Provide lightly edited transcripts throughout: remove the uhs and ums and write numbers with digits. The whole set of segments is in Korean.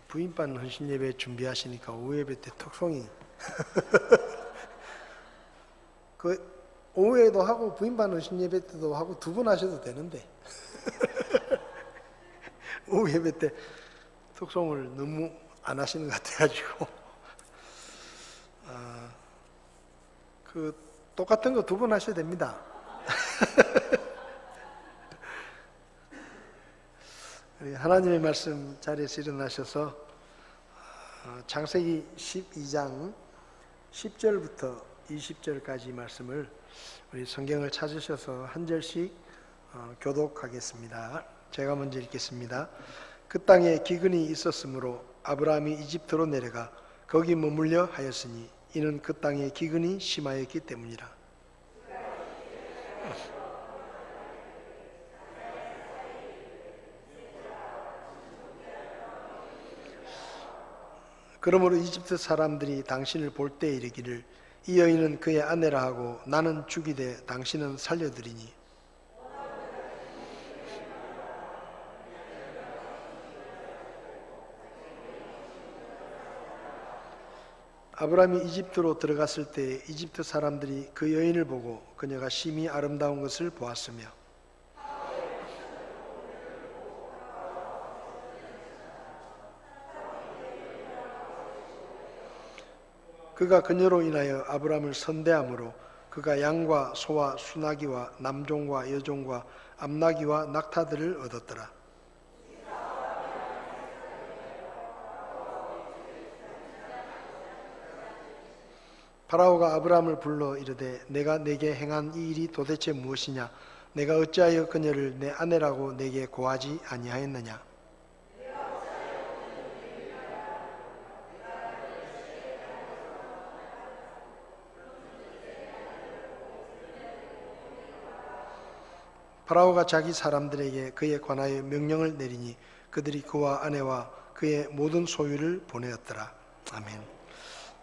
부인반 헌신 예배 준비하시니까 오후 예배 때 톡송이 그 오후에도 하고 부인반 헌신 예배 때도 하고 두 번 하셔도 되는데 오후 예배 때 톡송을 너무 안 하시는 것 같아가지고 그 똑같은 거 두 번 하셔야 됩니다. 하나님의 말씀 자리에서 일어나셔서 창세기 12장 10절부터 20절까지 말씀을 우리 성경을 찾으셔서 한 절씩 교독하겠습니다. 제가 먼저 읽겠습니다. 그 땅에 기근이 있었으므로 아브라함이 이집트로 내려가 거기 머물려 하였으니 이는 그 땅에 기근이 심하였기 때문이라. 그러므로 이집트 사람들이 당신을 볼 때 이르기를 이 여인은 그의 아내라 하고 나는 죽이되 당신은 살려드리니 아브라함이 이집트로 들어갔을 때 이집트 사람들이 그 여인을 보고 그녀가 심히 아름다운 것을 보았으며 그가 그녀로 인하여 아브라함을 선대함으로 그가 양과 소와 수나기와 남종과 여종과 암나기와 낙타들을 얻었더라. 파라오가 아브라함을 불러 이르되 내가 내게 행한 이 일이 도대체 무엇이냐? 내가 어찌하여 그녀를 내 아내라고 내게 고하지 아니하였느냐? 파라오가 자기 사람들에게 그에 관하여 명령을 내리니 그들이 그와 아내와 그의 모든 소유를 보내었더라. 아멘.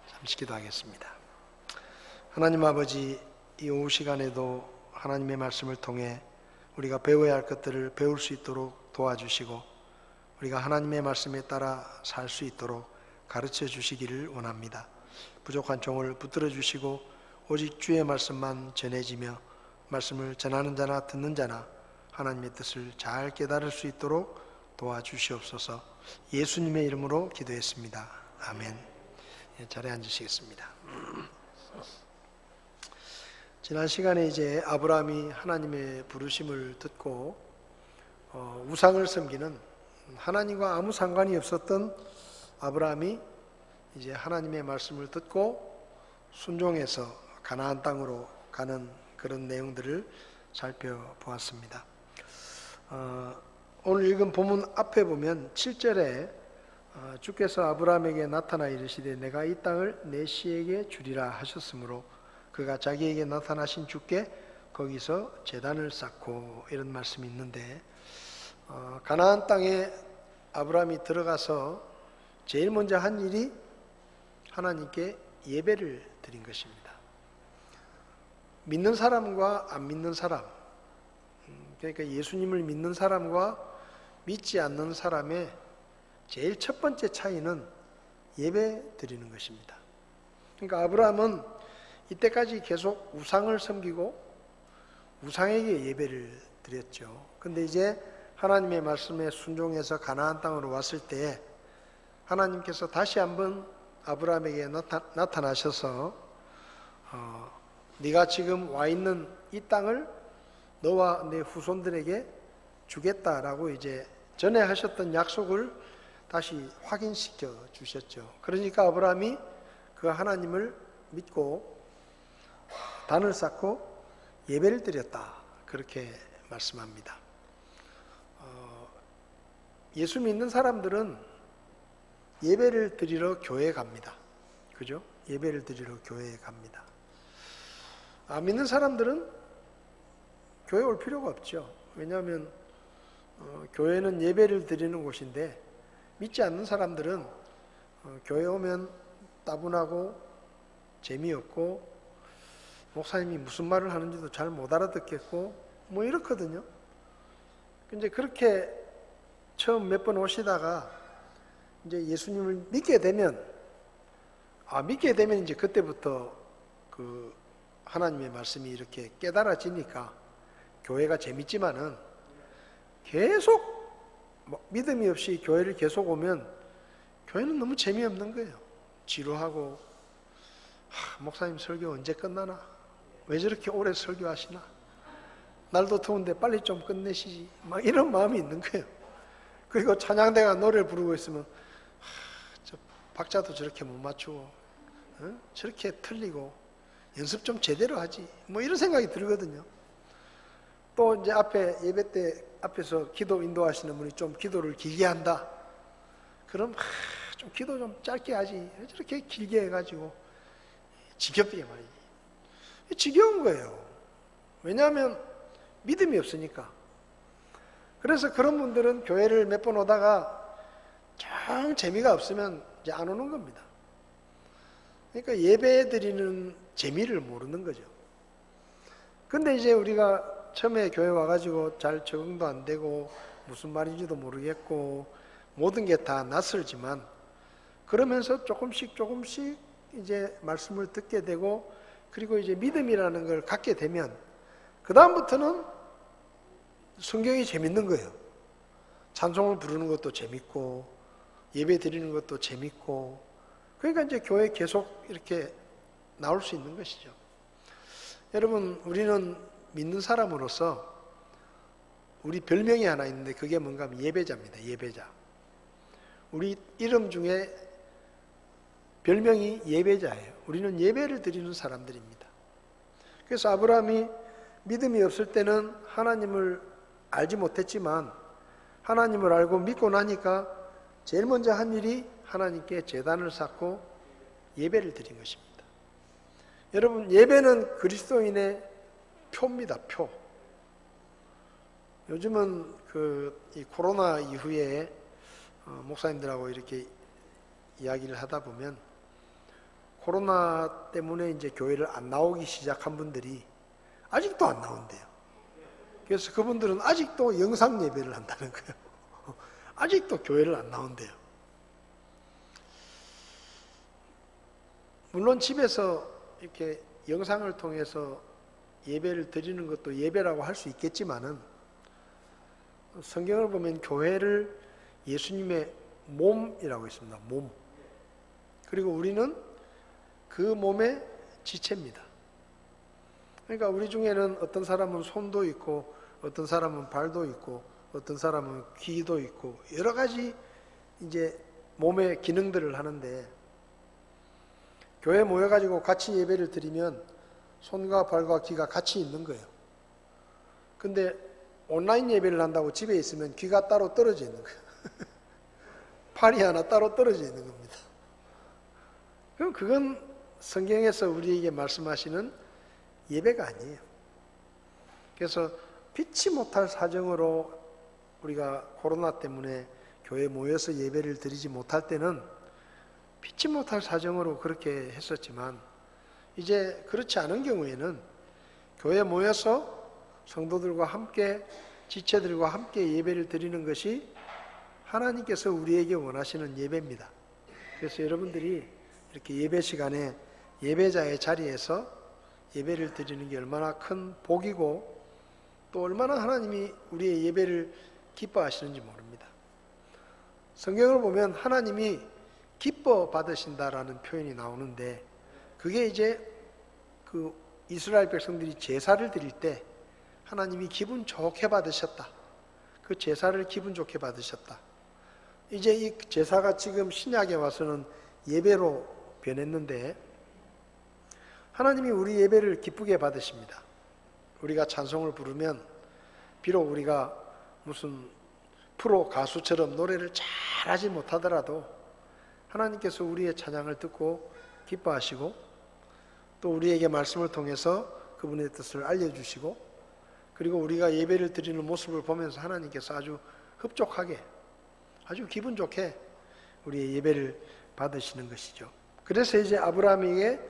잠시 기도하겠습니다. 하나님 아버지, 이 오후 시간에도 하나님의 말씀을 통해 우리가 배워야 할 것들을 배울 수 있도록 도와주시고 우리가 하나님의 말씀에 따라 살 수 있도록 가르쳐 주시기를 원합니다. 부족한 종을 붙들어 주시고 오직 주의 말씀만 전해지며 말씀을 전하는 자나 듣는 자나 하나님의 뜻을 잘 깨달을 수 있도록 도와주시옵소서. 예수님의 이름으로 기도했습니다. 아멘. 자리에 앉으시겠습니다. 지난 시간에 이제 아브라함이 하나님의 부르심을 듣고 우상을 섬기는 하나님과 아무 상관이 없었던 아브라함이 이제 하나님의 말씀을 듣고 순종해서 가나안 땅으로 가는 그런 내용들을 살펴보았습니다. 오늘 읽은 본문 앞에 보면 7절에 주께서 아브라함에게 나타나 이르시되 내가 이 땅을 내 씨에게 주리라 하셨으므로 그가 자기에게 나타나신 주께 거기서 제단을 쌓고 이런 말씀이 있는데 가나안 땅에 아브라함이 들어가서 제일 먼저 한 일이 하나님께 예배를 드린 것입니다. 믿는 사람과 안 믿는 사람, 그러니까 예수님을 믿는 사람과 믿지 않는 사람의 제일 첫 번째 차이는 예배 드리는 것입니다. 그러니까 아브라함은 이때까지 계속 우상을 섬기고 우상에게 예배를 드렸죠. 근데 이제 하나님의 말씀에 순종해서 가나안 땅으로 왔을 때 하나님께서 다시 한번 아브라함에게 나타나셔서 네가 지금 와 있는 이 땅을 너와 내 후손들에게 주겠다라고 이제 전에 하셨던 약속을 다시 확인시켜 주셨죠. 그러니까 아브라함이 그 하나님을 믿고 단을 쌓고 예배를 드렸다, 그렇게 말씀합니다. 예수 믿는 사람들은 예배를 드리러 교회에 갑니다. 그죠? 예배를 드리러 교회에 갑니다. 안 믿는 사람들은 교회 올 필요가 없죠. 왜냐하면 교회는 예배를 드리는 곳인데 믿지 않는 사람들은 교회 오면 따분하고 재미없고 목사님이 무슨 말을 하는지도 잘 못 알아듣겠고 뭐 이렇거든요. 근데 그렇게 처음 몇 번 오시다가 이제 예수님을 믿게 되면 이제 그때부터 그 하나님의 말씀이 이렇게 깨달아지니까 교회가 재밌지만은 계속 믿음이 없이 교회를 계속 오면 교회는 너무 재미없는 거예요. 지루하고 목사님 설교 언제 끝나나? 왜 저렇게 오래 설교하시나? 날도 더운데 빨리 좀 끝내시지. 막 이런 마음이 있는 거예요. 그리고 찬양대가 노래를 부르고 있으면 저 박자도 저렇게 못 맞추고 저렇게 틀리고 연습 좀 제대로 하지. 뭐 이런 생각이 들거든요. 또 이제 앞에 예배 때 앞에서 기도 인도하시는 분이 좀 기도를 길게 한다. 그럼 좀 기도 좀 짧게 하지. 저렇게 길게 해가지고 지겹게 말이지. 지겨운 거예요. 왜냐하면 믿음이 없으니까. 그래서 그런 분들은 교회를 몇 번 오다가 정 재미가 없으면 이제 안 오는 겁니다. 그러니까 예배 드리는 재미를 모르는 거죠. 근데 이제 우리가 처음에 교회 와가지고 잘 적응도 안 되고 무슨 말인지도 모르겠고 모든 게 다 낯설지만 그러면서 조금씩 이제 말씀을 듣게 되고 그리고 이제 믿음이라는 걸 갖게 되면 그 다음부터는 성경이 재밌는 거예요. 찬송을 부르는 것도 재밌고 예배 드리는 것도 재밌고 그러니까 이제 교회에 계속 이렇게 나올 수 있는 것이죠. 여러분, 우리는 믿는 사람으로서 우리 별명이 하나 있는데 그게 뭔가 하면 예배자입니다. 예배자. 우리 이름 중에 별명이 예배자예요. 우리는 예배를 드리는 사람들입니다. 그래서 아브라함이 믿음이 없을 때는 하나님을 알지 못했지만 하나님을 알고 믿고 나니까 제일 먼저 한 일이 하나님께 제단을 쌓고 예배를 드린 것입니다. 여러분, 예배는 그리스도인의 표입니다. 표. 요즘은 이 코로나 이후에 목사님들하고 이렇게 이야기를 하다 보면 코로나 때문에 이제 교회를 안 나오기 시작한 분들이 아직도 안 나온대요. 그래서 그분들은 아직도 영상 예배를 한다는 거예요. 아직도 교회를 안 나온대요. 물론 집에서 이렇게 영상을 통해서 예배를 드리는 것도 예배라고 할 수 있겠지만은 성경을 보면 교회를 예수님의 몸이라고 있습니다. 몸. 그리고 우리는 그 몸의 지체입니다. 그러니까 우리 중에는 어떤 사람은 손도 있고 어떤 사람은 발도 있고 어떤 사람은 귀도 있고 여러 가지 이제 몸의 기능들을 하는데 교회에 모여가지고 같이 예배를 드리면 손과 발과 귀가 같이 있는 거예요. 근데 온라인 예배를 한다고 집에 있으면 귀가 따로 떨어져 있는 거예요. 팔이 하나 따로 떨어져 있는 겁니다. 그럼 그건 성경에서 우리에게 말씀하시는 예배가 아니에요. 그래서 피치 못할 사정으로 우리가 코로나 때문에 교회에 모여서 예배를 드리지 못할 때는 피치 못할 사정으로 그렇게 했었지만 이제 그렇지 않은 경우에는 교회에 모여서 성도들과 함께 지체들과 함께 예배를 드리는 것이 하나님께서 우리에게 원하시는 예배입니다. 그래서 여러분들이 이렇게 예배 시간에 예배자의 자리에서 예배를 드리는 게 얼마나 큰 복이고 또 얼마나 하나님이 우리의 예배를 기뻐하시는지 모릅니다. 성경을 보면 하나님이 기뻐 받으신다라는 표현이 나오는데 그게 이제 그 이스라엘 백성들이 제사를 드릴 때 하나님이 기분 좋게 받으셨다. 그 제사를 기분 좋게 받으셨다. 이제 이 제사가 지금 신약에 와서는 예배로 변했는데 하나님이 우리 예배를 기쁘게 받으십니다. 우리가 찬송을 부르면 비록 우리가 무슨 프로 가수처럼 노래를 잘하지 못하더라도 하나님께서 우리의 찬양을 듣고 기뻐하시고 또 우리에게 말씀을 통해서 그분의 뜻을 알려주시고 그리고 우리가 예배를 드리는 모습을 보면서 하나님께서 아주 흡족하게 아주 기분 좋게 우리의 예배를 받으시는 것이죠. 그래서 이제 아브라함에게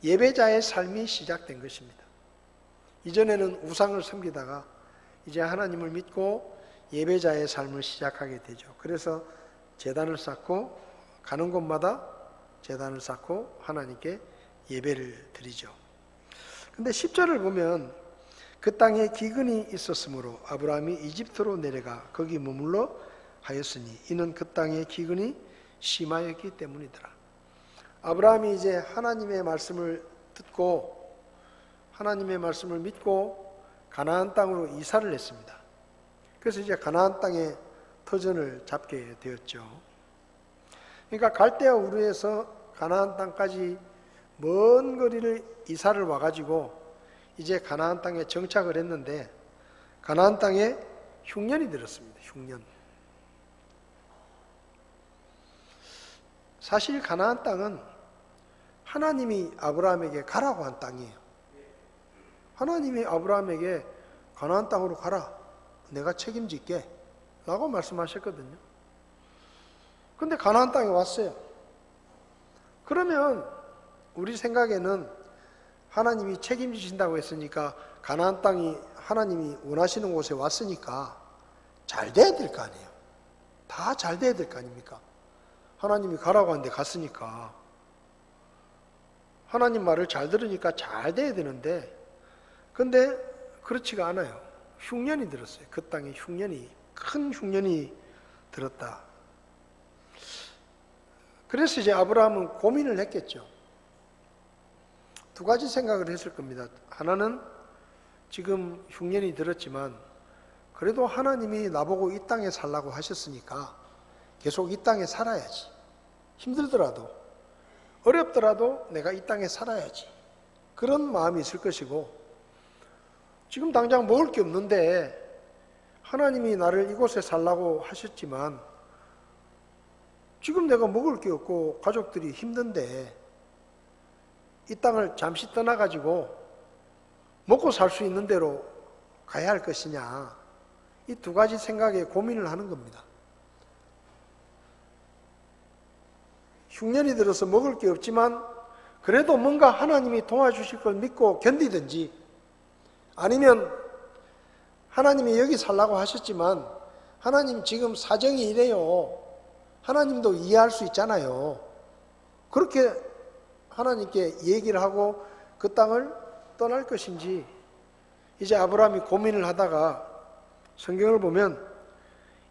예배자의 삶이 시작된 것입니다. 이전에는 우상을 섬기다가 이제 하나님을 믿고 예배자의 삶을 시작하게 되죠. 그래서 제단을 쌓고 가는 곳마다 제단을 쌓고 하나님께 예배를 드리죠. 근데 10절을 보면 그 땅에 기근이 있었으므로 아브라함이 이집트로 내려가 거기 머물러 하였으니 이는 그 땅에 기근이 심하였기 때문이더라. 아브라함이 이제 하나님의 말씀을 듣고 하나님의 말씀을 믿고 가나안 땅으로 이사를 했습니다. 그래서 이제 가나안 땅에 터전을 잡게 되었죠. 그러니까 갈대아 우르에서 가나안 땅까지 먼 거리를 이사를 와가지고 이제 가나안 땅에 정착을 했는데 가나안 땅에 흉년이 들었습니다. 흉년. 사실 가나안 땅은 하나님이 아브라함에게 가라고 한 땅이에요. 하나님이 아브라함에게 가나안 땅으로 가라. 내가 책임질게. 라고 말씀하셨거든요. 근데 가나안 땅에 왔어요. 그러면 우리 생각에는 하나님이 책임지신다고 했으니까 가나안 땅이 하나님이 원하시는 곳에 왔으니까 잘 돼야 될 거 아니에요. 다 잘 돼야 될 거 아닙니까? 하나님이 가라고 하는데 갔으니까 하나님 말을 잘 들으니까 잘 돼야 되는데 근데 그렇지가 않아요. 흉년이 들었어요. 그 땅에 큰 흉년이 들었다. 그래서 이제 아브라함은 고민을 했겠죠. 두 가지 생각을 했을 겁니다. 하나는 지금 흉년이 들었지만 그래도 하나님이 나보고 이 땅에 살라고 하셨으니까 계속 이 땅에 살아야지. 힘들더라도 어렵더라도 내가 이 땅에 살아야지. 그런 마음이 있을 것이고 지금 당장 먹을 게 없는데 하나님이 나를 이곳에 살라고 하셨지만 지금 내가 먹을 게 없고 가족들이 힘든데 이 땅을 잠시 떠나가지고 먹고 살 수 있는 대로 가야 할 것이냐, 이 두 가지 생각에 고민을 하는 겁니다. 흉년이 들어서 먹을 게 없지만 그래도 뭔가 하나님이 도와주실 걸 믿고 견디든지, 아니면 하나님이 여기 살라고 하셨지만 하나님 지금 사정이 이래요, 하나님도 이해할 수 있잖아요, 그렇게 하나님께 얘기를 하고 그 땅을 떠날 것인지, 이제 아브라함이 고민을 하다가 성경을 보면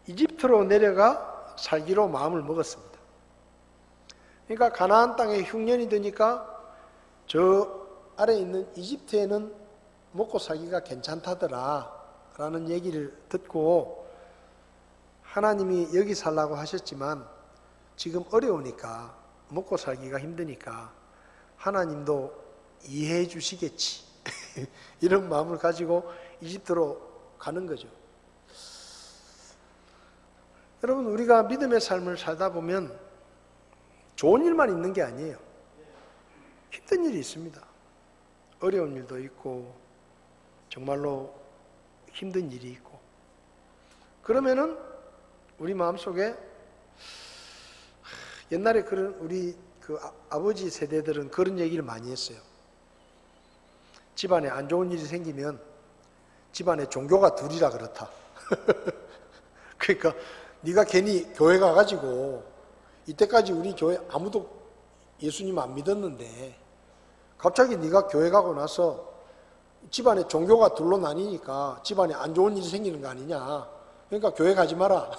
이집트로 내려가 살기로 마음을 먹었습니다. 그러니까 가나안 땅에 흉년이 드니까 저 아래 있는 이집트에는 먹고 살기가 괜찮다더라 라는 얘기를 듣고, 하나님이 여기 살라고 하셨지만 지금 어려우니까 먹고 살기가 힘드니까 하나님도 이해해 주시겠지 이런 마음을 가지고 이집트로 가는 거죠. 여러분, 우리가 믿음의 삶을 살다 보면 좋은 일만 있는 게 아니에요. 힘든 일이 있습니다. 어려운 일도 있고 정말로 힘든 일이 있고, 그러면은 우리 마음속에 옛날에 그런 우리 아버지 세대들은 그런 얘기를 많이 했어요. 집안에 안 좋은 일이 생기면 집안에 종교가 둘이라 그렇다. 그러니까 네가 괜히 교회 가가지고 이때까지 우리 교회 아무도 예수님 안 믿었는데 갑자기 네가 교회 가고 나서 집안에 종교가 둘로 나뉘니까 집안에 안 좋은 일이 생기는 거 아니냐, 그러니까 교회 가지 마라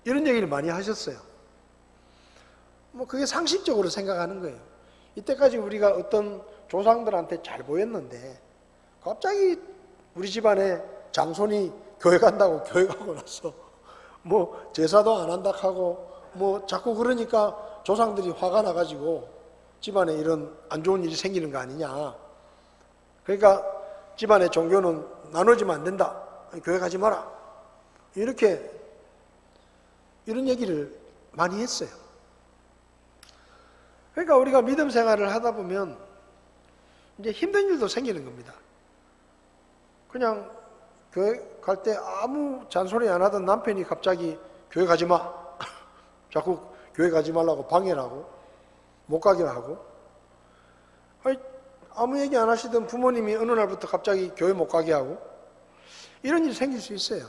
이런 얘기를 많이 하셨어요. 뭐 그게 상식적으로 생각하는 거예요. 이때까지 우리가 어떤 조상들한테 잘 보였는데 갑자기 우리 집안에 장손이 교회 간다고 교회 가고 나서 뭐 제사도 안 한다 하고 뭐 자꾸 그러니까 조상들이 화가 나가지고 집안에 이런 안 좋은 일이 생기는 거 아니냐, 그러니까 집안의 종교는 나눠지면 안 된다, 교회 가지 마라, 이렇게 이런 얘기를 많이 했어요. 그러니까 우리가 믿음 생활을 하다 보면 이제 힘든 일도 생기는 겁니다. 그냥 교회 갈 때 아무 잔소리 안 하던 남편이 갑자기 교회 가지 마 자꾸 교회 가지 말라고 방해를 하고 못 가게 하고, 아무 얘기 안 하시던 부모님이 어느 날부터 갑자기 교회 못 가게 하고, 이런 일이 생길 수 있어요.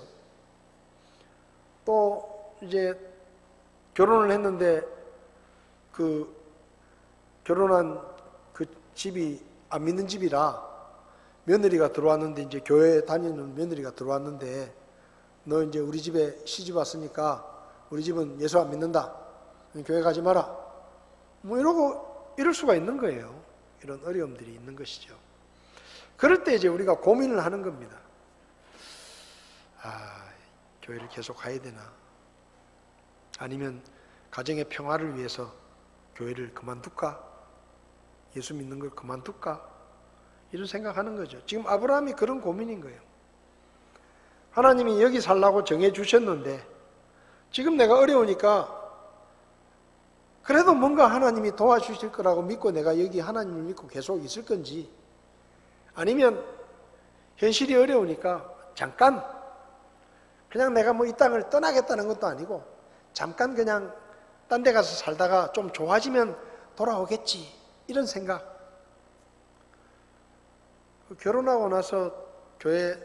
또 이제 결혼을 했는데 그 결혼한 그 집이 안 믿는 집이라 며느리가 들어왔는데, 이제 교회 다니는 며느리가 들어왔는데, 너 이제 우리 집에 시집 왔으니까 우리 집은 예수 안 믿는다, 교회 가지 마라, 뭐 이러고 이럴 수가 있는 거예요. 이런 어려움들이 있는 것이죠. 그럴 때 이제 우리가 고민을 하는 겁니다. 교회를 계속 가야 되나, 아니면 가정의 평화를 위해서 교회를 그만둘까, 예수 믿는 걸 그만둘까, 이런 생각하는 거죠. 지금 아브라함이 그런 고민인 거예요. 하나님이 여기 살라고 정해 주셨는데 지금 내가 어려우니까 그래도 뭔가 하나님이 도와주실 거라고 믿고 내가 여기 하나님을 믿고 계속 있을 건지, 아니면 현실이 어려우니까 잠깐 그냥 내가 뭐 이 땅을 떠나겠다는 것도 아니고 잠깐 그냥 딴 데 가서 살다가 좀 좋아지면 돌아오겠지, 이런 생각. 결혼하고 나서 교회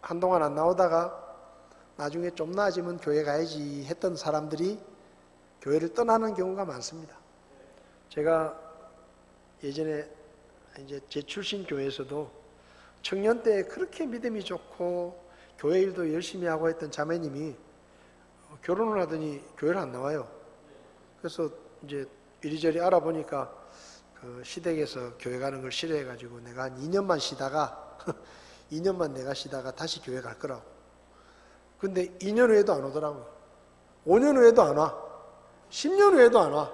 한동안 안 나오다가 나중에 좀 나아지면 교회 가야지 했던 사람들이 교회를 떠나는 경우가 많습니다. 제가 예전에 이제 제 출신 교회에서도 청년 때 그렇게 믿음이 좋고 교회 일도 열심히 하고 했던 자매님이 결혼을 하더니 교회를 안 나와요. 그래서 이제 이리저리 알아보니까 그 시댁에서 교회 가는 걸 싫어해가지고 내가 한 2년만 쉬다가 2년만 내가 쉬다가 다시 교회 갈 거라고. 근데 2년 후에도 안 오더라고요. 5년 후에도 안 와. 10년 후에도 안 와.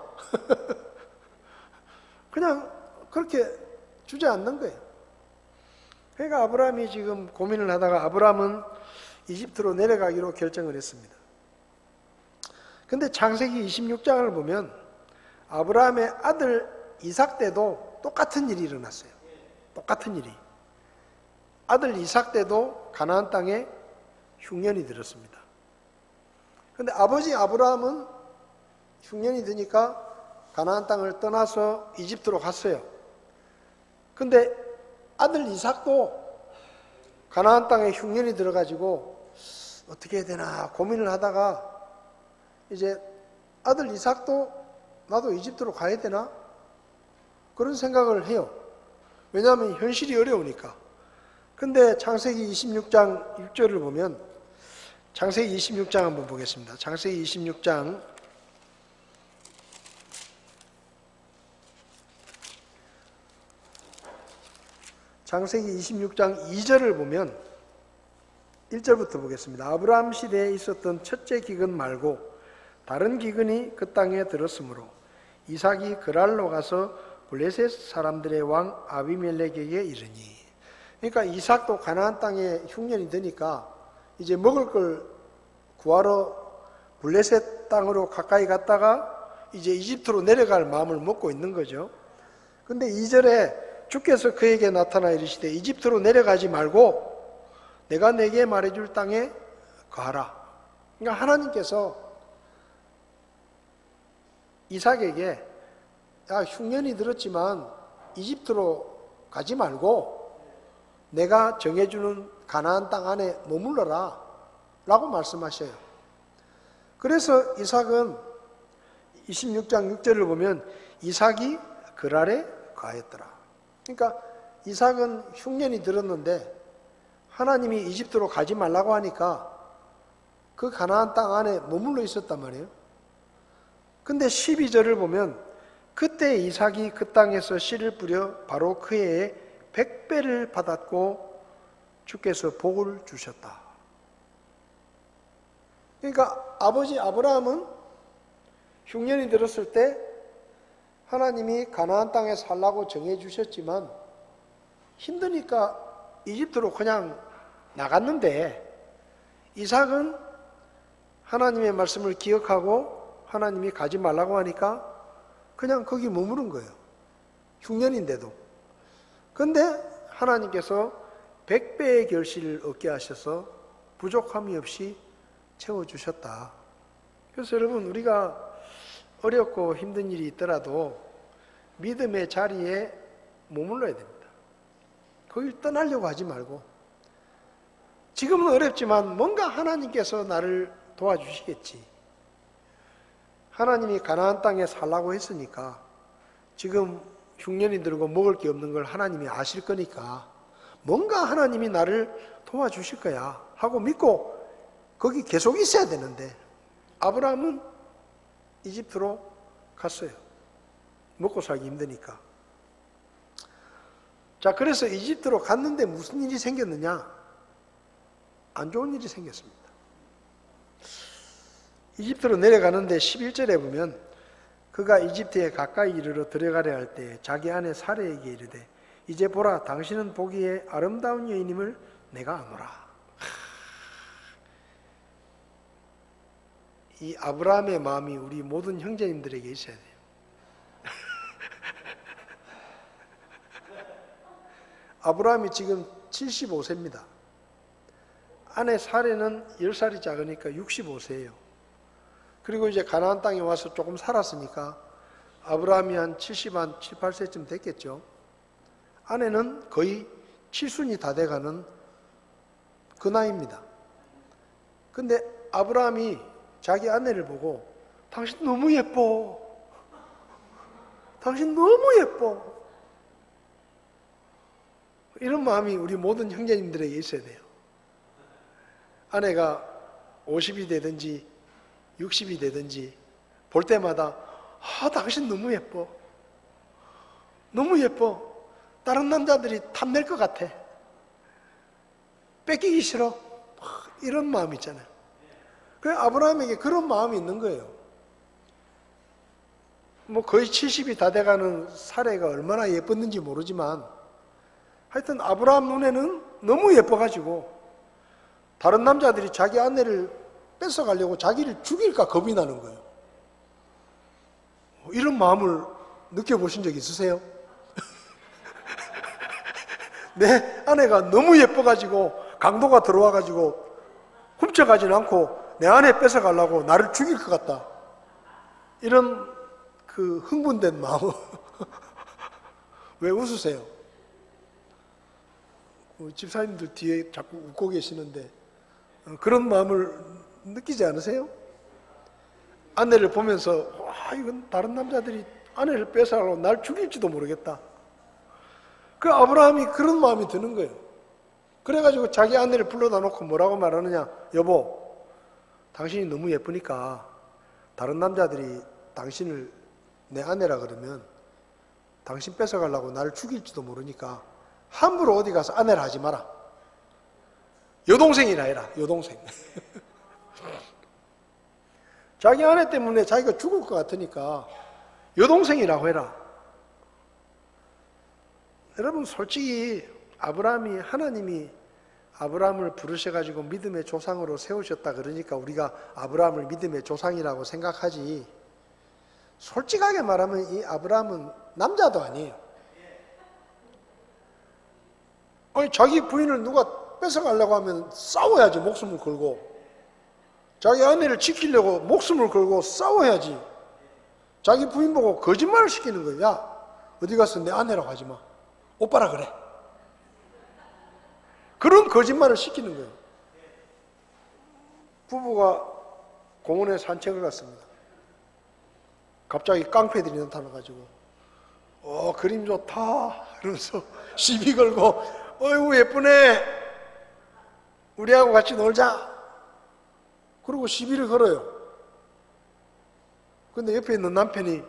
그냥 그렇게 주저앉는 거예요. 그러니까 아브라함이 지금 고민을 하다가 아브라함은 이집트로 내려가기로 결정을 했습니다. 근데 창세기 26장을 보면 아브라함의 아들 이삭 때도 똑같은 일이 일어났어요. 똑같은 일이. 아들 이삭 때도 가나안 땅에 흉년이 들었습니다. 근데 아버지 아브라함은 흉년이 드니까 가나안 땅을 떠나서 이집트로 갔어요. 근데 아들 이삭도 가나안 땅에 흉년이 들어가지고 어떻게 해야 되나 고민을 하다가 이제 아들 이삭도 나도 이집트로 가야 되나? 그런 생각을 해요. 왜냐하면 현실이 어려우니까. 근데 창세기 26장 6절을 보면, 창세기 26장 한번 보겠습니다. 창세기 26장 2절을 보면 1절부터 보겠습니다. 아브라함 시대에 있었던 첫째 기근 말고 다른 기근이 그 땅에 들었으므로 이삭이 그랄로 가서 블레셋 사람들의 왕 아비멜렉에게 이르니. 그러니까 이삭도 가나안 땅에 흉년이 드니까 이제 먹을 걸 구하러 블레셋 땅으로 가까이 갔다가 이제 이집트로 내려갈 마음을 먹고 있는 거죠. 근데 2절에 주께서 그에게 나타나 이르시되 이집트로 내려가지 말고 내가 내게 말해줄 땅에 거하라. 그러니까 하나님께서 이삭에게 야, 흉년이 들었지만 이집트로 가지 말고 내가 정해주는 가나안 땅 안에 머물러라 라고 말씀하셔요. 그래서 이삭은 26장 6절을 보면 이삭이 그랄에 거하였더라. 그러니까 이삭은 흉년이 들었는데 하나님이 이집트로 가지 말라고 하니까 그 가나안 땅 안에 머물러 있었단 말이에요. 근데 12절을 보면 그때 이삭이 그 땅에서 씨를 뿌려 바로 그 해에 100배를 받았고 주께서 복을 주셨다. 그러니까 아버지 아브라함은 흉년이 들었을 때 하나님이 가나안 땅에 살라고 정해 주셨지만 힘드니까 이집트로 그냥 나갔는데, 이삭은 하나님의 말씀을 기억하고 하나님이 가지 말라고 하니까 그냥 거기 머무른 거예요. 흉년인데도. 근데 하나님께서 100배의 결실을 얻게 하셔서 부족함이 없이 채워주셨다. 그래서 여러분, 우리가 어렵고 힘든 일이 있더라도 믿음의 자리에 머물러야 됩니다. 거길 떠나려고 하지 말고, 지금은 어렵지만 뭔가 하나님께서 나를 도와주시겠지. 하나님이 가나안 땅에 살라고 했으니까 지금 흉년이 들고 먹을 게 없는 걸 하나님이 아실 거니까 뭔가 하나님이 나를 도와주실 거야 하고 믿고 거기 계속 있어야 되는데 아브라함은 이집트로 갔어요. 먹고 살기 힘드니까. 자, 그래서 이집트로 갔는데 무슨 일이 생겼느냐? 안 좋은 일이 생겼습니다. 이집트로 내려가는데 11절에 보면 그가 이집트에 가까이 이르러 들어가려 할 때 자기 아내 사레에게 이르되 이제 보라 당신은 보기에 아름다운 여인임을 내가 아노라. 이 아브라함의 마음이 우리 모든 형제님들에게 있어야 돼요. 아브라함이 지금 75세입니다. 아내 사레는 10살이 작으니까 65세예요. 그리고 이제 가나안 땅에 와서 조금 살았으니까 아브라함이 한 7, 8세쯤 됐겠죠. 아내는 거의 칠순이 다 돼가는 그 나이입니다. 근데 아브라함이 자기 아내를 보고 당신 너무 예뻐. 당신 너무 예뻐. 이런 마음이 우리 모든 형제님들에게 있어야 돼요. 아내가 50이 되든지 60이 되든지 볼 때마다 당신 너무 예뻐. 너무 예뻐. 다른 남자들이 탐낼 것 같아. 뺏기기 싫어. 이런 마음 있잖아요. 그래서 아브라함에게 그런 마음이 있는 거예요. 뭐 거의 70이 다 돼가는 사례가 얼마나 예뻤는지 모르지만 하여튼 아브라함 눈에는 너무 예뻐가지고 다른 남자들이 자기 아내를 뺏어가려고 자기를 죽일까 겁이 나는 거예요. 이런 마음을 느껴보신 적 있으세요? 내 아내가 너무 예뻐가지고 강도가 들어와가지고 훔쳐가진 않고 내 아내 뺏어가려고 나를 죽일 것 같다. 이런 그 흥분된 마음. 왜 웃으세요? 집사님들 뒤에 자꾸 웃고 계시는데 그런 마음을 느끼지 않으세요? 아내를 보면서 이건 다른 남자들이 아내를 뺏어가려고 날 죽일지도 모르겠다. 그 아브라함이 그런 마음이 드는 거예요. 그래가지고 자기 아내를 불러다 놓고 뭐라고 말하느냐? 여보, 당신이 너무 예쁘니까 다른 남자들이 당신을 내 아내라 그러면 당신 뺏어가려고 나를 죽일지도 모르니까 함부로 어디 가서 아내를 하지 마라. 여동생이라 해라. 여동생. 자기 아내 때문에 자기가 죽을 것 같으니까 여동생이라고 해라. 여러분 솔직히 아브라함이 하나님이 아브라함을 부르셔가지고 믿음의 조상으로 세우셨다 그러니까 우리가 아브라함을 믿음의 조상이라고 생각하지, 솔직하게 말하면 이 아브라함은 남자도 아니에요. 아니 자기 부인을 누가 뺏어가려고 하면 싸워야지. 목숨을 걸고 자기 아내를 지키려고 목숨을 걸고 싸워야지. 자기 부인 보고 거짓말을 시키는 거예요. 야 어디 가서 내 아내라고 하지 마. 오빠라 그래. 그런 거짓말을 시키는 거예요. 부부가 공원에 산책을 갔습니다. 갑자기 깡패들이 나타나가지고 그림 좋다 이러면서 시비 걸고 어이구 예쁘네 우리하고 같이 놀자 그러고 시비를 걸어요. 근데 옆에 있는 남편이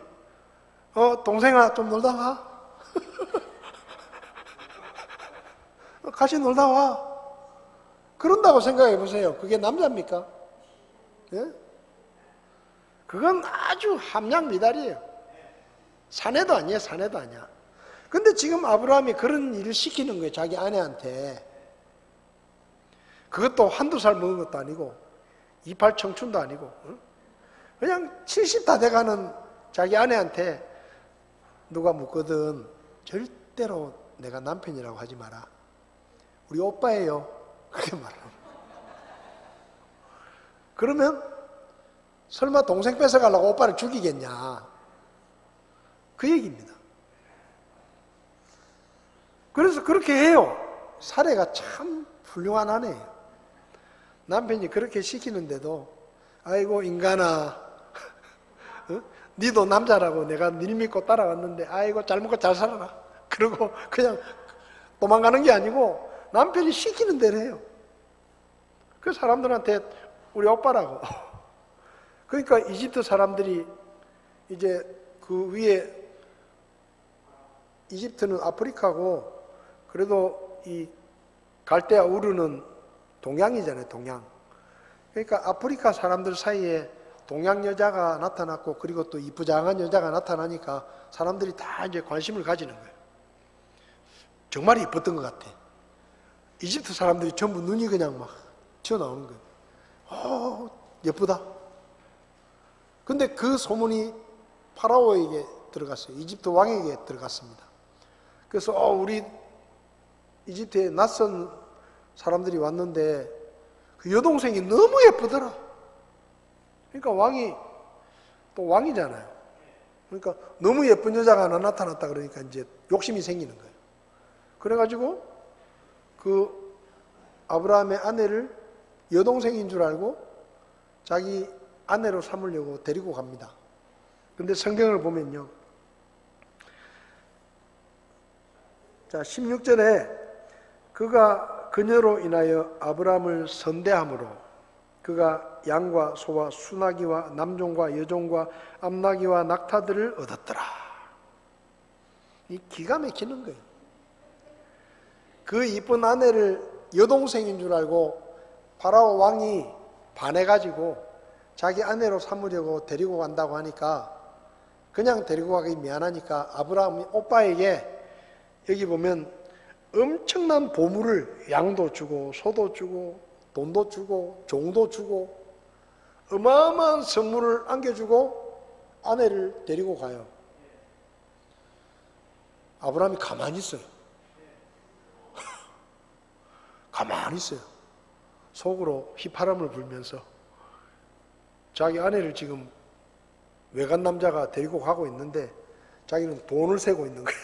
동생아 좀 놀다 와. 같이 놀다 와. 그런다고 생각해 보세요. 그게 남자입니까? 예? 그건 아주 함량 미달이에요. 사내도 아니에요. 사내도 아니야. 근데 지금 아브라함이 그런 일을 시키는 거예요. 자기 아내한테. 그것도 한두 살 먹은 것도 아니고 이팔 청춘도 아니고 그냥 70 다 돼가는 자기 아내한테 누가 묻거든 절대로 내가 남편이라고 하지 마라. 우리 오빠예요. 그렇게 말하는. 그러면 설마 동생 뺏어가려고 오빠를 죽이겠냐. 그 얘기입니다. 그래서 그렇게 해요. 사례가 참 훌륭한 아내예요. 남편이 그렇게 시키는데도 아이고 인간아 니도 남자라고 내가 니 믿고 따라왔는데 아이고 잘 먹고 잘 살아라. 그러고 그냥 도망가는 게 아니고 남편이 시키는 대로 해요. 그 사람들한테 우리 오빠라고. 그러니까 이집트 사람들이 이제 그 위에, 이집트는 아프리카고 그래도 이 갈대아 우르는 동양이잖아요, 동양. 그러니까 아프리카 사람들 사이에 동양 여자가 나타났고 그리고 또 이쁘장한 여자가 나타나니까 사람들이 다 이제 관심을 가지는 거예요. 정말 이뻤던 것 같아. 이집트 사람들이 전부 눈이 그냥 막 튀어나오는 거예요. 예쁘다. 근데 그 소문이 파라오에게 들어갔어요. 이집트 왕에게 들어갔습니다. 그래서 우리 이집트에 낯선 사람들이 왔는데 그 여동생이 너무 예쁘더라. 그러니까 왕이 또 왕이잖아요. 그러니까 너무 예쁜 여자가 하나 나타났다 그러니까 이제 욕심이 생기는 거예요. 그래가지고 그 아브라함의 아내를 여동생인 줄 알고 자기 아내로 삼으려고 데리고 갑니다. 근데 성경을 보면요. 자, 16절에 그가 그녀로 인하여 아브라함을 선대함으로 그가 양과 소와 수나기와 남종과 여종과 암나기와 낙타들을 얻었더라. 이 기가 막히는 거예요. 그 이쁜 아내를 여동생인 줄 알고 파라오 왕이 반해가지고 자기 아내로 삼으려고 데리고 간다고 하니까 그냥 데리고 가기 미안하니까 아브라함이 오빠에게 여기 보면 엄청난 보물을 양도 주고 소도 주고 돈도 주고 종도 주고 어마어마한 선물을 안겨주고 아내를 데리고 가요. 아브라함이 가만히 있어요. 가만히 있어요. 속으로 휘파람을 불면서 자기 아내를 지금 외간 남자가 데리고 가고 있는데 자기는 돈을 세고 있는 거예요.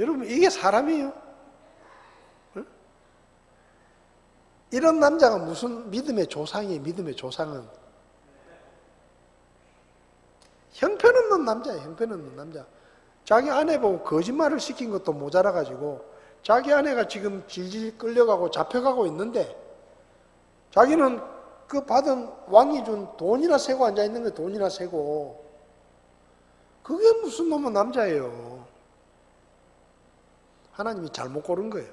여러분 이게 사람이에요? 응? 이런 남자가 무슨 믿음의 조상이에요? 믿음의 조상은 형편없는 남자예요. 형편없는 남자. 자기 아내 보고 거짓말을 시킨 것도 모자라가지고 자기 아내가 지금 질질 끌려가고 잡혀가고 있는데 자기는 그 받은 왕이 준 돈이나 세고 앉아있는 거예요. 돈이나 세고. 그게 무슨 놈의 남자예요. 하나님이 잘못 고른 거예요.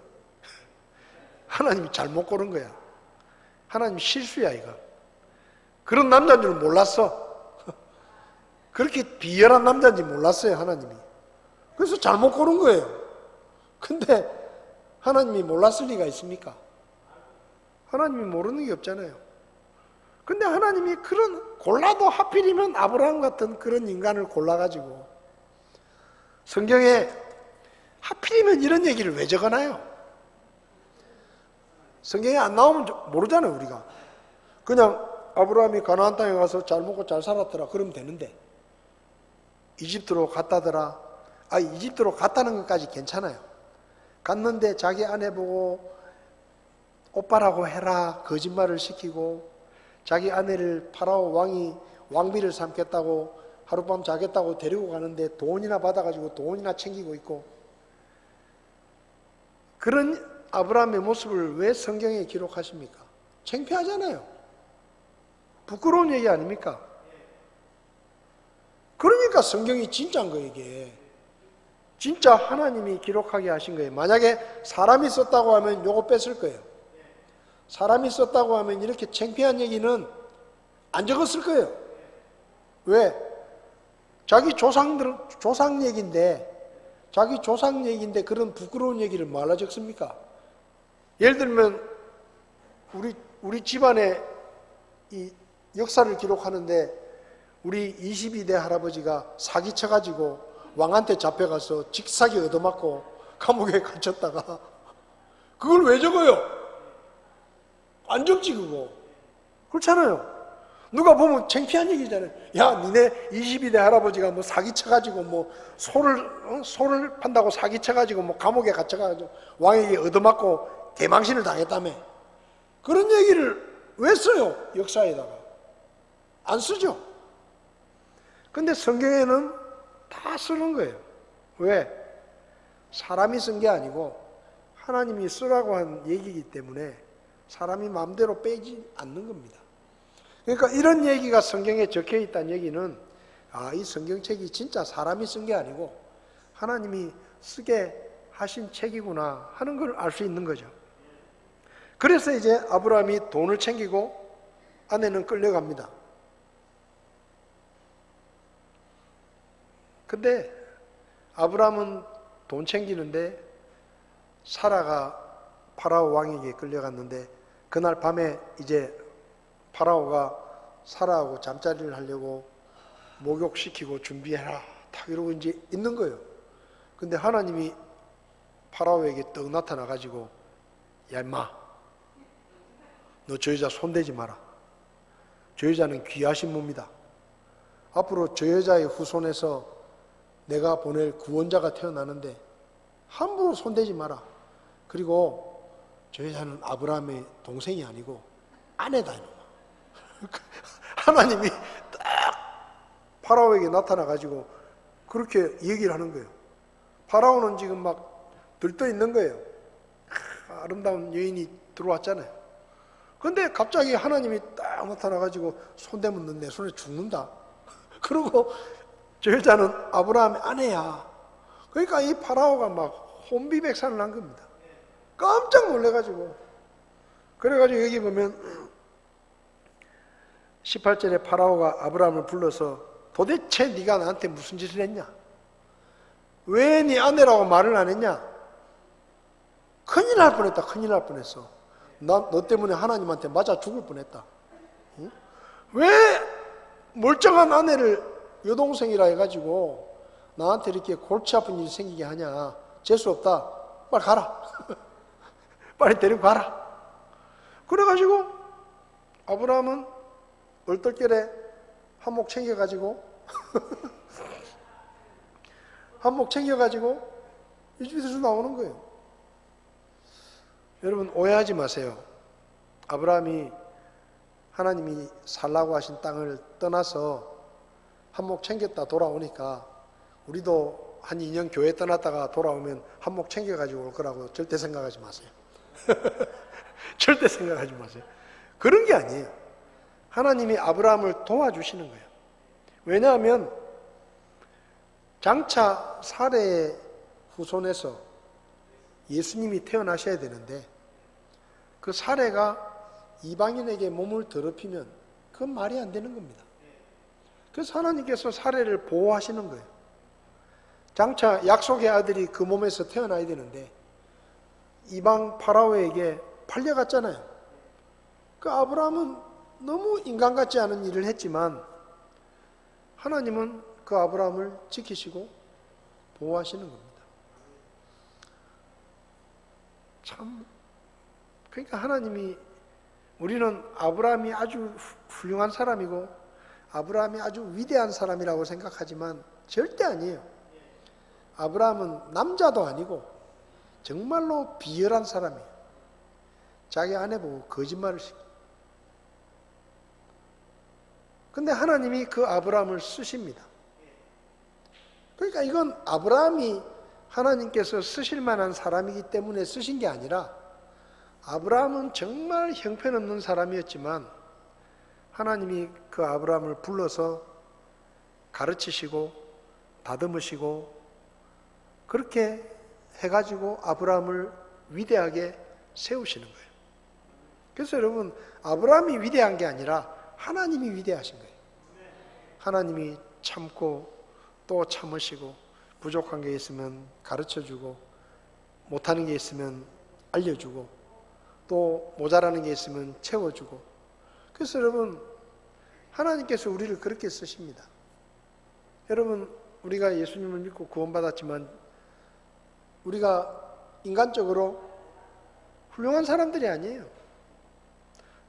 하나님이 잘못 고른 거야. 하나님 실수야 이거. 그런 남자인 줄 몰랐어. 그렇게 비열한 남자인지 몰랐어요 하나님이. 그래서 잘못 고른 거예요. 근데 하나님이 몰랐을 리가 있습니까? 하나님이 모르는 게 없잖아요. 근데 하나님이 그런 골라도 하필이면 아브라함 같은 그런 인간을 골라가지고 성경에 하필이면 이런 얘기를 왜 적어놔요? 성경에 안 나오면 모르잖아요 우리가. 그냥 아브라함이 가나안 땅에 가서 잘 먹고 잘 살았더라 그러면 되는데 이집트로 갔다더라. 이집트로 갔다는 것까지 괜찮아요. 갔는데 자기 아내 보고 오빠라고 해라 거짓말을 시키고 자기 아내를 파라오 왕이 왕비를 삼겠다고 하룻밤 자겠다고 데리고 가는데 돈이나 받아가지고 돈이나 챙기고 있고 그런 아브라함의 모습을 왜 성경에 기록하십니까? 창피하잖아요. 부끄러운 얘기 아닙니까? 그러니까 성경이 진짜인 거예요 이게. 진짜 하나님이 기록하게 하신 거예요. 만약에 사람이 썼다고 하면 요거 뺐을 거예요. 사람이 썼다고 하면 이렇게 창피한 얘기는 안 적었을 거예요. 왜? 자기 조상 얘기인데 자기 조상 얘기인데 그런 부끄러운 얘기를 말라 적습니까? 예를 들면 우리 집안의 이 역사를 기록하는데 우리 22대 할아버지가 사기쳐가지고 왕한테 잡혀가서 직사기 얻어맞고 감옥에 갇혔다가 그걸 왜 적어요? 안 적지 그거. 그렇잖아요. 누가 보면 창피한 얘기잖아요. 야 니네 22대 할아버지가 뭐 사기쳐가지고 뭐 소를 판다고 사기쳐가지고 뭐 감옥에 갇혀가지고 왕에게 얻어맞고 대망신을 당했다며. 그런 얘기를 왜 써요? 역사에다가 안 쓰죠. 근데 성경에는 다 쓰는 거예요. 왜? 사람이 쓴 게 아니고 하나님이 쓰라고 한 얘기이기 때문에 사람이 마음대로 빼지 않는 겁니다. 그러니까 이런 얘기가 성경에 적혀 있다는 얘기는 이 성경책이 진짜 사람이 쓴 게 아니고 하나님이 쓰게 하신 책이구나 하는 걸 알 수 있는 거죠. 그래서 이제 아브라함이 돈을 챙기고 아내는 끌려갑니다. 근데 아브라함은 돈 챙기는데 사라가 파라오 왕에게 끌려갔는데 그날 밤에 이제 파라오가 사라하고 잠자리를 하려고 목욕시키고 준비해라 딱 이러고 이제 있는 거예요. 근데 하나님이 파라오에게 떡 나타나가지고 야 임마 너 저 여자 손대지 마라. 저 여자는 귀하신 몸이다. 앞으로 저 여자의 후손에서 내가 보낼 구원자가 태어나는데 함부로 손대지 마라. 그리고 저 여자는 아브라함의 동생이 아니고 아내다 이놈아. 하나님이 딱 파라오에게 나타나가지고 그렇게 얘기를 하는 거예요. 파라오는 지금 막 들떠 있는 거예요. 아름다운 여인이 들어왔잖아요. 근데 갑자기 하나님이 딱 나타나가지고 손대면 넌 내 손에 죽는다. 그리고 저 여자는 아브라함의 아내야. 그러니까 이 파라오가 막 혼비백산을 한 겁니다. 깜짝 놀래가지고. 그래가지고 여기 보면 18절에 파라오가 아브라함을 불러서 도대체 네가 나한테 무슨 짓을 했냐? 왜 네 아내라고 말을 안 했냐? 큰일 날 뻔했다. 큰일 날 뻔했어. 너 때문에 하나님한테 맞아 죽을 뻔했다. 응? 왜 멀쩡한 아내를 여동생이라 해가지고 나한테 이렇게 골치 아픈 일이 생기게 하냐? 재수 없다. 빨리 가라. 빨리 데리고 가라. 그래가지고 아브라함은 얼떨결에 한몫 챙겨가지고 한몫 챙겨가지고 이 집에서 나오는 거예요. 여러분 오해하지 마세요. 아브라함이 하나님이 살라고 하신 땅을 떠나서 한몫 챙겼다 돌아오니까 우리도 한 2년 교회 떠났다가 돌아오면 한몫 챙겨가지고 올 거라고 절대 생각하지 마세요. 절대 생각하지 마세요. 그런 게 아니에요. 하나님이 아브라함을 도와주시는 거예요. 왜냐하면 장차 사레의 후손에서 예수님이 태어나셔야 되는데 그 사레가 이방인에게 몸을 더럽히면 그건 말이 안 되는 겁니다. 그래서 하나님께서 사레를 보호하시는 거예요. 장차 약속의 아들이 그 몸에서 태어나야 되는데 이방 파라오에게 팔려갔잖아요. 그 아브라함은 너무 인간 같지 않은 일을 했지만 하나님은 그 아브라함을 지키시고 보호하시는 겁니다. 참, 그러니까 하나님이 우리는 아브라함이 아주 훌륭한 사람이고 아브라함이 아주 위대한 사람이라고 생각하지만 절대 아니에요. 아브라함은 남자도 아니고 정말로 비열한 사람이에요. 자기 아내 보고 거짓말을 시켜요. 근데 하나님이 그 아브라함을 쓰십니다. 그러니까 이건 아브라함이 하나님께서 쓰실 만한 사람이기 때문에 쓰신 게 아니라 아브라함은 정말 형편없는 사람이었지만 하나님이 그 아브라함을 불러서 가르치시고 다듬으시고 그렇게 해가지고 아브라함을 위대하게 세우시는 거예요. 그래서 여러분 아브라함이 위대한 게 아니라 하나님이 위대하신 거예요. 하나님이 참고 또 참으시고 부족한 게 있으면 가르쳐주고 못하는 게 있으면 알려주고 또 모자라는 게 있으면 채워주고 그래서 여러분 하나님께서 우리를 그렇게 쓰십니다. 여러분 우리가 예수님을 믿고 구원받았지만 우리가 인간적으로 훌륭한 사람들이 아니에요.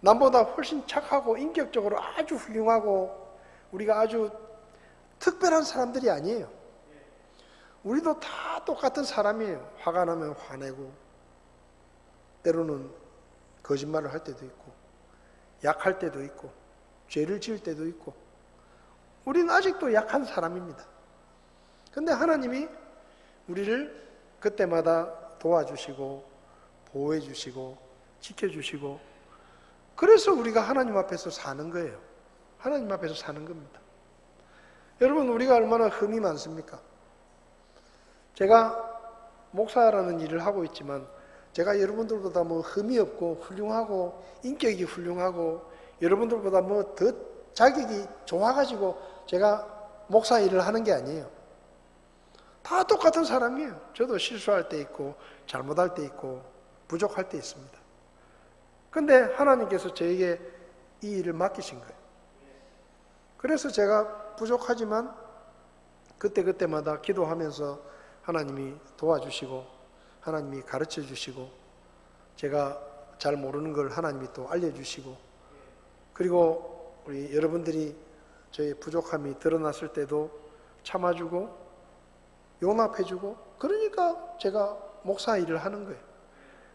남보다 훨씬 착하고 인격적으로 아주 훌륭하고 우리가 아주 특별한 사람들이 아니에요. 우리도 다 똑같은 사람이에요. 화가 나면 화내고 때로는 거짓말을 할 때도 있고 약할 때도 있고 죄를 지을 때도 있고 우리는 아직도 약한 사람입니다. 근데 하나님이 우리를 그때마다 도와주시고 보호해 주시고 지켜주시고, 그래서 우리가 하나님 앞에서 사는 거예요. 하나님 앞에서 사는 겁니다. 여러분, 우리가 얼마나 흠이 많습니까? 제가 목사라는 일을 하고 있지만 제가 여러분들보다 뭐 흠이 없고 훌륭하고 인격이 훌륭하고 여러분들보다 뭐 더 자격이 좋아가지고 제가 목사 일을 하는 게 아니에요. 다 똑같은 사람이에요. 저도 실수할 때 있고 잘못할 때 있고 부족할 때 있습니다. 근데 하나님께서 저에게 이 일을 맡기신 거예요. 그래서 제가 부족하지만 그때마다 기도하면서 하나님이 도와주시고 하나님이 가르쳐 주시고 제가 잘 모르는 걸 하나님이 또 알려주시고, 그리고 우리 여러분들이 저의 부족함이 드러났을 때도 참아주고 용납해주고, 그러니까 제가 목사 일을 하는 거예요.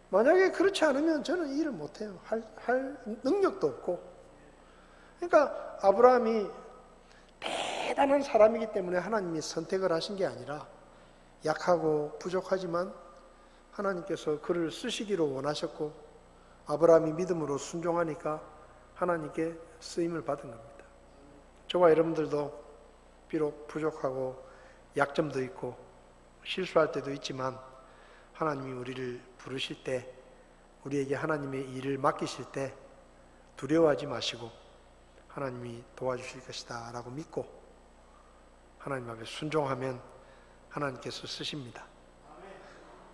만약에 그렇지 않으면 저는 이 일을 못해요. 할 능력도 없고. 그러니까 아브라함이 대단한 사람이기 때문에 하나님이 선택을 하신 게 아니라 약하고 부족하지만 하나님께서 그를 쓰시기로 원하셨고 아브라함이 믿음으로 순종하니까 하나님께 쓰임을 받은 겁니다. 저와 여러분들도 비록 부족하고 약점도 있고 실수할 때도 있지만 하나님이 우리를 부르실 때, 우리에게 하나님의 일을 맡기실 때 두려워하지 마시고 하나님이 도와주실 것이다 라고 믿고 하나님 앞에 순종하면 하나님께서 쓰십니다.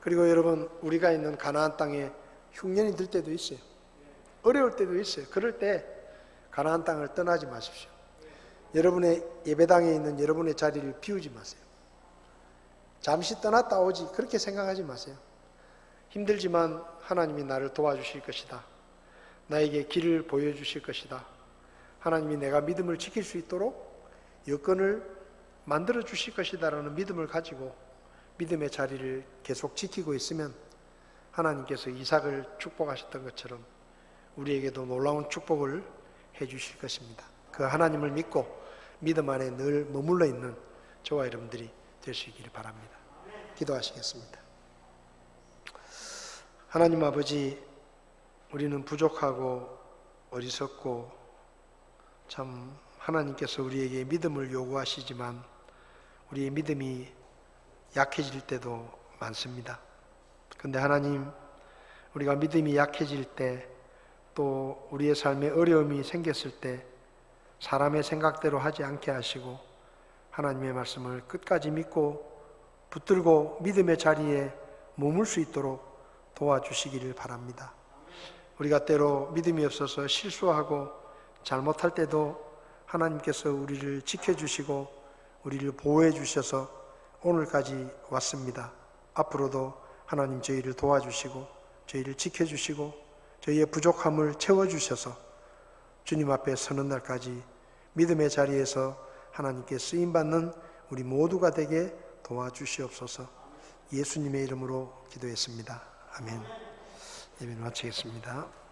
그리고 여러분, 우리가 있는 가나안 땅에 흉년이 들 때도 있어요. 어려울 때도 있어요. 그럴 때 가나안 땅을 떠나지 마십시오. 여러분의 예배당에 있는 여러분의 자리를 비우지 마세요. 잠시 떠났다 오지 그렇게 생각하지 마세요. 힘들지만 하나님이 나를 도와주실 것이다. 나에게 길을 보여주실 것이다. 하나님이 내가 믿음을 지킬 수 있도록 여건을 만들어 주실 것이다 라는 믿음을 가지고 믿음의 자리를 계속 지키고 있으면 하나님께서 이삭을 축복하셨던 것처럼 우리에게도 놀라운 축복을 해 주실 것입니다. 그 하나님을 믿고 믿음 안에 늘 머물러 있는 저와 여러분들이 되시기를 바랍니다. 기도하시겠습니다. 하나님 아버지, 우리는 부족하고 어리석고 참 하나님께서 우리에게 믿음을 요구하시지만 우리의 믿음이 약해질 때도 많습니다. 그런데 하나님, 우리가 믿음이 약해질 때, 또 우리의 삶에 어려움이 생겼을 때 사람의 생각대로 하지 않게 하시고 하나님의 말씀을 끝까지 믿고 붙들고 믿음의 자리에 머물 수 있도록 도와주시기를 바랍니다. 우리가 때로 믿음이 없어서 실수하고 잘못할 때도 하나님께서 우리를 지켜주시고 우리를 보호해 주셔서 오늘까지 왔습니다. 앞으로도 하나님 저희를 도와주시고 저희를 지켜주시고 저희의 부족함을 채워주셔서 주님 앞에 서는 날까지 믿음의 자리에서 하나님께 쓰임받는 우리 모두가 되게 도와주시옵소서. 예수님의 이름으로 기도했습니다. 아멘. 예배 마치겠습니다.